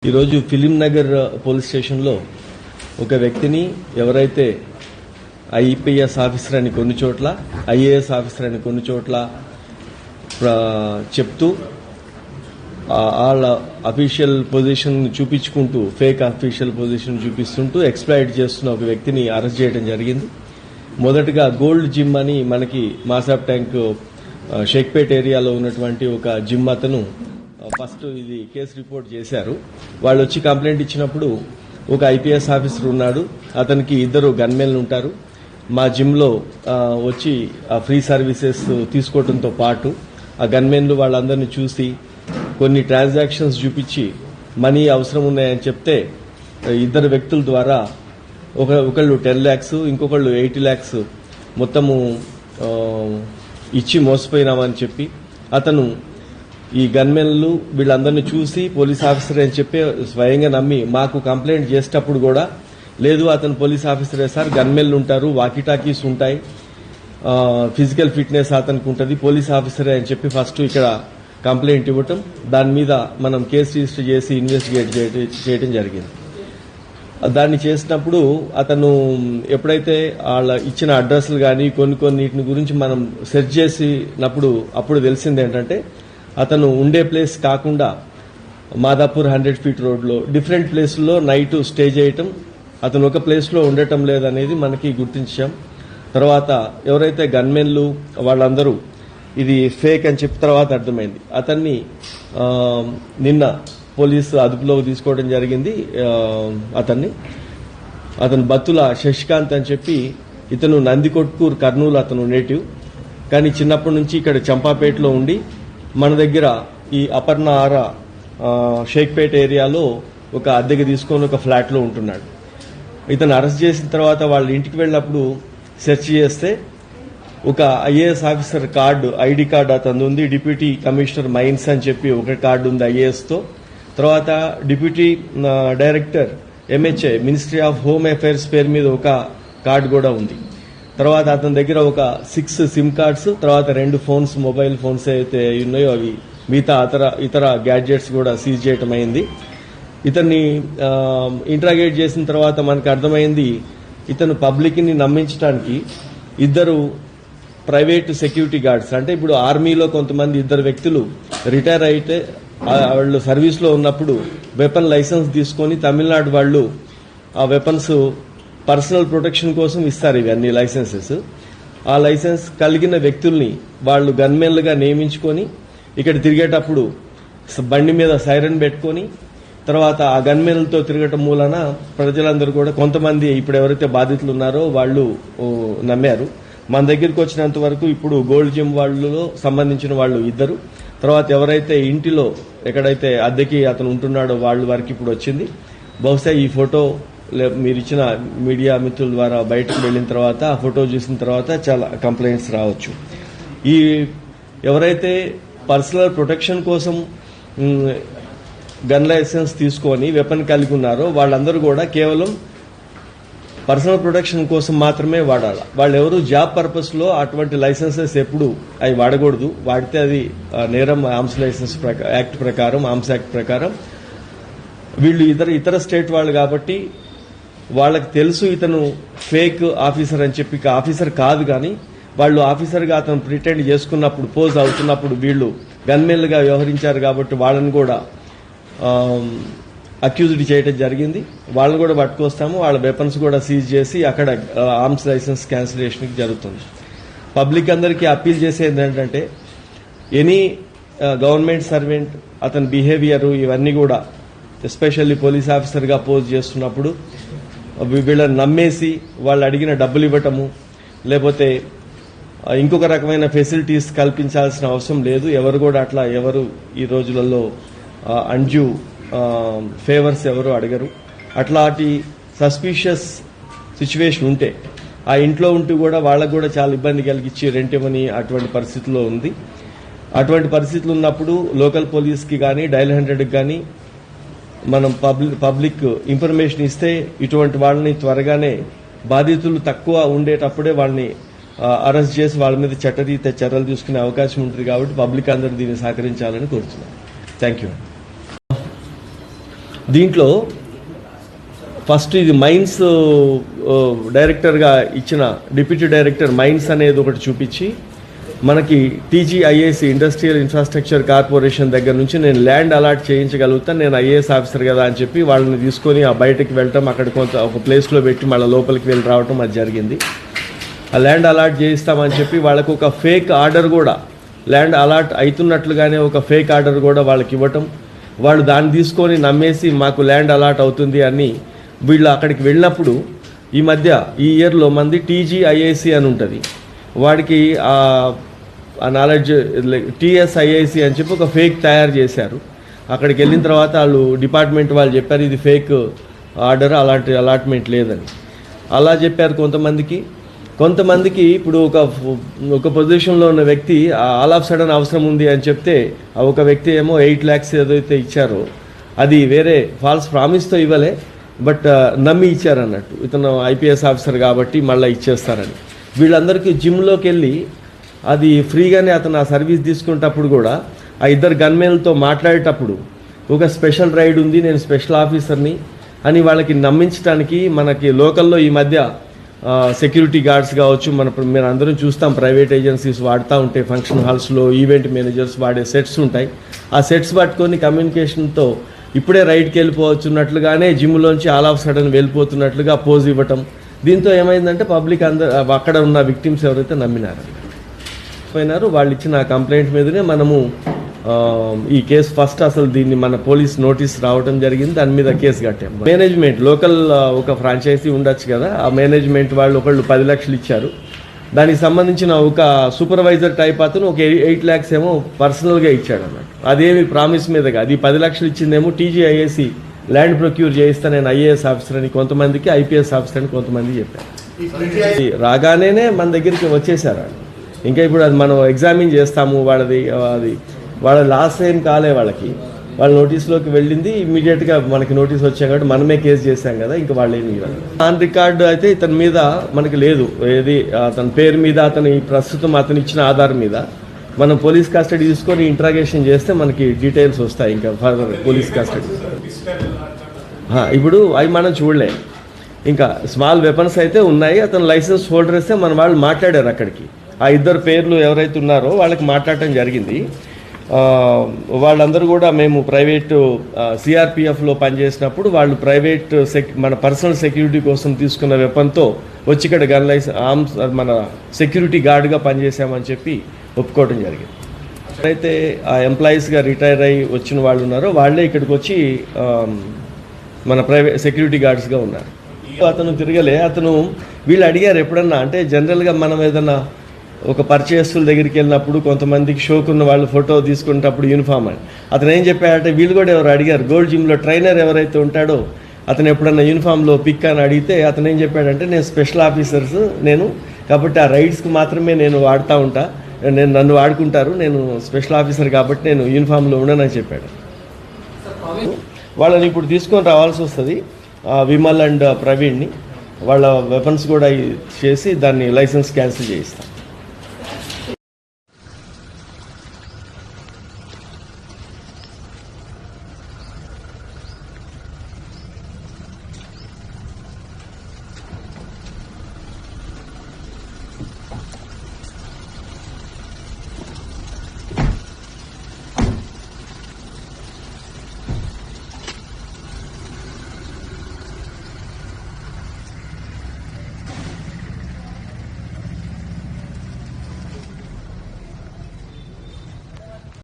ఈరోజు film Nagar police స్టేషన్లో ఒక వ్యక్తిని ఎవరైతే ఐపీఎస్ ఆఫీసర్ అని కొన్ని చోట్ల ఐఏఎస్ ఆఫీసర్ అని కొన్ని చోట్ల చెప్తూ వాళ్ళ అఫీషియల్ పొజిషన్ చూపించుకుంటూ ఫేక్ అఫీషియల్ పొజిషన్ చూపిస్తుంటూ ఎక్స్ప్లాయిట్ చేస్తున్న ఒక వ్యక్తిని అరెస్ట్ చేయడం జరిగింది. మొదటగా గోల్డ్ జిమ్ అని మనకి మాసాబ్ ట్యాంక్ షేక్పేట్ ఏరియాలో ఉన్నటువంటి ఒక జిమ్ అతను ఫస్ట్ ఇది కేసు రిపోర్ట్ చేశారు. వాళ్ళు వచ్చి కంప్లైంట్ ఇచ్చినప్పుడు ఒక ఐపీఎస్ ఆఫీసర్ ఉన్నాడు, అతనికి 2 గన్మెన్లు ఉంటారు. మా జిమ్లో వచ్చి ఫ్రీ సర్వీసెస్ తీసుకోవడంతో పాటు ఆ గన్మెన్లు వాళ్ళందరినీ చూసి కొన్ని ట్రాన్సాక్షన్స్ చూపించి మనీ అవసరం ఉన్నాయని చెప్తే 2 వ్యక్తుల ద్వారా ఒకళ్ళు 10 lakhs ఇంకొకళ్ళు 80 lakhs మొత్తము ఇచ్చి మోసపోయినామని చెప్పి అతను ఈ గన్మెన్లు వీళ్ళందరినీ చూసి పోలీస్ ఆఫీసర్ అని చెప్పి స్వయంగా నమ్మి మాకు కంప్లైంట్ చేసేటప్పుడు కూడా లేదు అతను పోలీస్ ఆఫీసరే సార్, గన్మెన్లు ఉంటారు, వాకీటాకీస్ ఉంటాయి, ఫిజికల్ ఫిట్నెస్ అతనికి ఉంటుంది, పోలీస్ ఆఫీసరే అని చెప్పి ఫస్ట్ ఇక్కడ కంప్లైంట్ ఇవ్వటం, దాని మీద మనం కేసు రిజిస్టర్ చేసి ఇన్వెస్టిగేట్ చేయడం జరిగింది. దాన్ని చేసినప్పుడు అతను ఎప్పుడైతే వాళ్ళ ఇచ్చిన అడ్రస్లు కానీ కొన్నిటిని గురించి మనం సెర్చ్ చేసినప్పుడు అప్పుడు తెలిసింది ఏంటంటే అతను ఉండే ప్లేస్ కాకుండా మాదాపూర్ 100 feet రోడ్లో డిఫరెంట్ ప్లేస్లో నైట్ స్టే చేయటం, అతను ఒక ప్లేస్లో ఉండటం లేదనేది మనకి గుర్తించాం. తర్వాత ఎవరైతే గన్మెన్లు వాళ్ళందరూ ఇది ఫేక్ అని చెప్పిన తర్వాత అర్థమైంది. అతన్ని నిన్న పోలీసు అదుపులోకి తీసుకోవడం జరిగింది. అతను బత్తుల శశికాంత్ అని చెప్పి ఇతను నందికొట్కూర్ కర్నూలు అతను నేటివ్, కానీ చిన్నప్పటి నుంచి ఇక్కడ చంపాపేటలో ఉండి మన దగ్గర ఈ అపర్ణ ఆరా షేక్పేట్ ఏరియాలో ఒక అద్దెకి తీసుకొని ఒక ఫ్లాట్లో ఉంటున్నాడు. ఇతను అరెస్ట్ చేసిన తర్వాత వాళ్ళ ఇంటికి వెళ్ళినప్పుడు సెర్చ్ చేస్తే ఒక IAS officer card ID card అతను ఉంది, డిప్యూటీ కమిషనర్ మైన్స్ అని చెప్పి ఒక కార్డు ఉంది ఐఏఎస్తో. తర్వాత deputy director MHA ministry of home affairs పేరు మీద ఒక కార్డు కూడా ఉంది. తర్వాత అతని దగ్గర ఒక 6 సిమ్ కార్డ్స్, తర్వాత 2 ఫోన్స్, మొబైల్ ఫోన్స్ అయితే ఉన్నాయో అవి మిగతా ఇతర గ్యాడ్జెట్స్ కూడా సీజ్ చేయటం అయింది. ఇతన్ని ఇంట్రాగేట్ చేసిన తర్వాత మనకు అర్థమైంది ఇతను పబ్లిక్ని నమ్మించడానికి 2 ప్రైవేట్ సెక్యూరిటీ గార్డ్స్, అంటే ఇప్పుడు ఆర్మీలో కొంతమంది 2 వ్యక్తులు రిటైర్ అయితే వాళ్ళు సర్వీస్లో ఉన్నప్పుడు వెపన్ లైసెన్స్ తీసుకొని తమిళనాడు వాళ్ళు ఆ వెపన్స్ పర్సనల్ ప్రొటెక్షన్ కోసం ఇస్తారు ఇవన్నీ లైసెన్సెస్. ఆ లైసెన్స్ కలిగిన వ్యక్తుల్ని వాళ్ళు గన్మెన్లుగా నియమించుకొని ఇక్కడ తిరిగేటప్పుడు బండి మీద సైరన్ పెట్టుకొని తర్వాత ఆ గన్మెన్లతో తిరగటం మూలన ప్రజలందరూ కూడా కొంతమంది ఇప్పుడు ఎవరైతే బాధితులు ఉన్నారో వాళ్ళు నమ్మారు. మన దగ్గరికి వచ్చినంత వరకు ఇప్పుడు గోల్డ్ జిమ్ వాళ్ళలో సంబంధించిన వాళ్ళు 2, తర్వాత ఎవరైతే ఇంటిలో ఎక్కడైతే అద్దెకి అతను ఉంటున్నాడో వాళ్ళ వరకు ఇప్పుడు వచ్చింది. బహుశా ఈ ఫోటో మీరు ఇచ్చిన మీడియా మిత్రుల ద్వారా బయటకు వెళ్లిన తర్వాత ఆ ఫోటో చూసిన తర్వాత చాలా కంప్లైంట్స్ రావచ్చు. ఈ ఎవరైతే పర్సనల్ ప్రొటెక్షన్ కోసం గన్ లైసెన్స్ తీసుకొని వెపన్ కలిగి ఉన్నారో వాళ్ళందరూ కూడా కేవలం పర్సనల్ ప్రొటెక్షన్ కోసం మాత్రమే వాడాలి. వాళ్ళు ఎవరు జాబ్ పర్పస్ లో అటువంటి లైసెన్సెస్ ఎప్పుడు అవి వాడకూడదు. వాడితే అది నేరం ఆర్మ్స్ లైసెన్స్ యాక్ట్ ప్రకారం, ఆర్మ్స్ యాక్ట్ ప్రకారం. వీళ్ళు ఇతర స్టేట్ వాళ్ళు కాబట్టి వాళ్ళకి తెలుసు ఇతను ఫేక్ ఆఫీసర్ అని చెప్పి, ఆఫీసర్ కాదు కానీ వాళ్ళు ఆఫీసర్గా అతను ప్రిటెండ్ చేసుకున్నప్పుడు పోజ్ అవుతున్నప్పుడు వీళ్ళు గన్మెన్లుగా వ్యవహరించారు కాబట్టి వాళ్ళని కూడా అక్యూజ్డ్ చేయడం జరిగింది. వాళ్ళని కూడా పట్టుకొస్తాము, వాళ్ళ వెపన్స్ కూడా సీజ్ చేసి అక్కడ ఆర్మ్స్ లైసెన్స్ క్యాన్సిలేషన్ జరుగుతుంది. పబ్లిక్ అందరికీ అప్పీల్ చేసేది ఏంటంటే ఎనీ గవర్నమెంట్ సర్వెంట్ అతని బిహేవియర్ ఇవన్నీ కూడా ఎస్పెషల్లీ పోలీస్ ఆఫీసర్గా పోజ్ చేస్తున్నప్పుడు వీళ్ళని నమ్మేసి వాళ్ళు అడిగిన డబ్బులు ఇవ్వటము లేకపోతే ఇంకొక రకమైన ఫెసిలిటీస్ కల్పించాల్సిన అవసరం లేదు. ఎవరు కూడా అట్లా ఈ రోజులలో అన్డ్యూ ఫేవర్స్ ఎవరు అడగరు. అట్లాంటి సస్పీషియస్ సిచ్యువేషన్ ఉంటే ఆ ఇంట్లో ఉంటూ కూడా వాళ్ళకు కూడా చాలా ఇబ్బంది కలిగించి రెంట్ ఇవ్వని అటువంటి పరిస్థితుల్లో ఉంది. అటువంటి పరిస్థితులు ఉన్నప్పుడు లోకల్ పోలీస్కి కానీ డయల్ 100కి కానీ మనం పబ్లిక్ ఇన్ఫర్మేషన్ ఇస్తే ఇటువంటి వాళ్ళని త్వరగానే బాధితులు తక్కువ ఉండేటప్పుడే వాళ్ళని అరెస్ట్ చేసి వాళ్ళ మీద చట్టరీత్యా చర్యలు తీసుకునే అవకాశం ఉంటుంది. కాబట్టి పబ్లిక్ అందరూ దీన్ని సహకరించాలని కోరుతున్నాను. Thank you. దీంట్లో ఫస్ట్ ఇది మైన్స్ డైరెక్టర్గా ఇచ్చిన డిప్యూటీ డైరెక్టర్ మైన్స్ అనేది ఒకటి చూపించి మనకి టీజీఐఏసీ ఇండస్ట్రియల్ ఇన్ఫ్రాస్ట్రక్చర్ కార్పొరేషన్ దగ్గర నుంచి నేను ల్యాండ్ అలాట్ చేయించగలుగుతాను, నేను ఐఏఎస్ ఆఫీసర్ కదా అని చెప్పి వాళ్ళని తీసుకొని ఆ బయటకు వెళ్ళటం, అక్కడ కొంత ఒక ప్లేస్లో పెట్టి మళ్ళీ లోపలికి వెళ్ళి రావటం అది జరిగింది. ఆ ల్యాండ్ అలాట్ చేయిస్తామని చెప్పి వాళ్ళకు ఒక ఫేక్ ఆర్డర్ కూడా, ల్యాండ్ అలాట్ అవుతున్నట్లుగానే ఒక ఫేక్ ఆర్డర్ కూడా వాళ్ళకి ఇవ్వటం, వాళ్ళు దాన్ని తీసుకొని నమ్మేసి మాకు ల్యాండ్ అలాట్ అవుతుంది అని వీళ్ళు అక్కడికి వెళ్ళినప్పుడు ఈ మధ్య ఈ ఇయర్లో మంది టీజీఐఏసీ అని ఉంటుంది, వాడికి ఆ నాలెడ్జ్ టీఎస్ఐఐసి అని చెప్పి ఒక ఫేక్ తయారు చేశారు. అక్కడికి వెళ్ళిన తర్వాత వాళ్ళు డిపార్ట్మెంట్ వాళ్ళు చెప్పారు ఇది ఫేక్ ఆర్డర్, అలాంటి అలాట్మెంట్ లేదని. అలా చెప్పారు కొంతమందికి ఇప్పుడు ఒక పొజిషన్లో ఉన్న వ్యక్తి ఆల్ ఆఫ్ సడన్ అవసరం ఉంది అని చెప్తే ఆ ఒక వ్యక్తి ఏమో 8 lakhs ఏదైతే ఇచ్చారో అది వేరే ఫాల్స్ ప్రామిస్తో ఇవ్వలే, బట్ నమ్మి ఇచ్చారన్నట్టు, ఇతను ఐపీఎస్ ఆఫీసర్ కాబట్టి మళ్ళీ ఇచ్చేస్తారని. వీళ్ళందరికీ జిమ్లోకి వెళ్ళి అది ఫ్రీగానే అతను ఆ సర్వీస్ తీసుకునేటప్పుడు కూడా ఆ ఇద్దరు గన్మెన్లతో మాట్లాడేటప్పుడు ఒక స్పెషల్ రైడ్ ఉంది, నేను స్పెషల్ ఆఫీసర్ని అని వాళ్ళకి నమ్మించడానికి మనకి లోకల్లో ఈ మధ్య సెక్యూరిటీ గార్డ్స్ కావచ్చు, మేము అందరం చూస్తాం ప్రైవేట్ ఏజెన్సీస్ వాడుతూ ఉంటాయి, ఫంక్షన్ హాల్స్లో ఈవెంట్ మేనేజర్స్ వాడే సెట్స్ ఉంటాయి. ఆ సెట్స్ పట్టుకొని కమ్యూనికేషన్తో ఇప్పుడే రైడ్కి వెళ్ళిపోవచ్చున్నట్లుగానే జిమ్లోంచి ఆల్ ఆఫ్ సడన్ వెళ్ళిపోతున్నట్లుగా పోజ్ ఇవ్వటం. దీంతో ఏమైందంటే పబ్లిక్ అందరు అక్కడ ఉన్న విక్టిమ్స్ ఎవరైతే నమ్మినారు వాళ్ళు ఇచ్చిన కంప్లైంట్ మీదనే మనము ఈ కేసు ఫస్ట్ అసలు దీన్ని మన పోలీస్ నోటీస్ రావడం జరిగింది, దాని మీద కేసు కట్టాము. మేనేజ్మెంట్ లోకల్ ఒక ఫ్రాంచైజీ ఉండొచ్చు కదా, ఆ మేనేజ్మెంట్ వాళ్ళు ఒకళ్ళు 10 lakhs ఇచ్చారు. దానికి సంబంధించిన ఒక సూపర్వైజర్ టైప్ అతను ఒక 8 lakhs ఏమో పర్సనల్గా ఇచ్చాడు అన్నట్టు. అదేమి ప్రామిస్ మీదగా, అది 10 lakhs ఇచ్చిందేమో టీజీఐఏసీ ల్యాండ్ ప్రొక్యూర్ చేయిస్తా నేను ఐఏఎస్ ఆఫీసర్ అని కొంతమందికి, ఐపీఎస్ ఆఫీసర్ అని కొంతమంది చెప్పారు. రాగానే మన దగ్గరికి వచ్చేసారు. ఇంకా ఇప్పుడు అది మనం ఎగ్జామిన్ చేస్తాము, వాళ్ళ లాస్ ఏం కాలే, వాళ్ళ నోటీస్లోకి వెళ్ళింది ఇమ్మీడియట్గా మనకి నోటీస్ వచ్చాం కాబట్టి మనమే కేసు చేశాం కదా, ఇంకా వాళ్ళు ఏమి ఇవ్వాలి. ఆన్ రికార్డు అయితే ఇతని మీద మనకి లేదు, ఏది అతని పేరు మీద అతని ప్రస్తుతం అతను ఇచ్చిన ఆధార్ మీద మనం పోలీస్ కస్టడీ తీసుకొని ఇంట్రాగేషన్ చేస్తే మనకి డీటెయిల్స్ వస్తాయి. ఇంకా ఫర్దర్ పోలీస్ కస్టడీ ఇప్పుడు అవి మనం చూడలే. ఇంకా స్మాల్ వెపన్స్ అయితే ఉన్నాయి, అతను లైసెన్స్ హోల్డర్ ఇస్తే మన వాళ్ళు మాట్లాడారు అక్కడికి. ఆ ఇద్దరు పేర్లు ఎవరైతే ఉన్నారో వాళ్ళకి మాట్లాడటం జరిగింది. వాళ్ళందరూ కూడా మేము ప్రైవేటు సిఆర్పిఎఫ్లో పనిచేసినప్పుడు వాళ్ళు ప్రైవేట్ మన పర్సనల్ సెక్యూరిటీ కోసం తీసుకున్న వెపన్తో వచ్చి ఇక్కడ గన్ ఆర్మ్స్ మన సెక్యూరిటీ గార్డ్గా పనిచేసామని చెప్పి ఒప్పుకోవడం జరిగింది. అయితే ఆ ఎంప్లాయీస్గా రిటైర్ అయ్యి వచ్చిన వాళ్ళు ఉన్నారో వాళ్ళే ఇక్కడికి వచ్చి మన ప్రైవేట్ సెక్యూరిటీ గార్డ్స్గా ఉన్నారు. అతను తిరగలే, వీళ్ళు అడిగారు ఎప్పుడన్నా అంటే జనరల్గా మనం ఏదన్నా ఒక పరిచయస్తుల దగ్గరికి వెళ్ళినప్పుడు కొంతమందికి షోకున్న వాళ్ళు ఫోటో తీసుకునేటప్పుడు యూనిఫామ్ అని అతను ఏం చెప్పాడంటే వీళ్ళు కూడా ఎవరు అడిగారు, గోల్డ్ జిమ్లో ట్రైనర్ ఎవరైతే ఉంటాడో అతను ఎప్పుడన్నా యూనిఫామ్లో పిక్ అని అడిగితే అతను ఏం చెప్పాడంటే నేను స్పెషల్ ఆఫీసర్స్ కాబట్టి ఆ రైడ్స్కి మాత్రమే నేను వాడుతూ ఉంటా, నన్ను వాడుకుంటారు, నేను స్పెషల్ ఆఫీసర్ కాబట్టి నేను యూనిఫామ్లో ఉండనని చెప్పాడు. వాళ్ళని ఇప్పుడు తీసుకొని రావాల్సి వస్తుంది, విమల్ అండ్ ప్రవీణ్ని. వాళ్ళ వెపన్స్ కూడా చేసి దాన్ని లైసెన్స్ క్యాన్సిల్ చేయిస్తాం.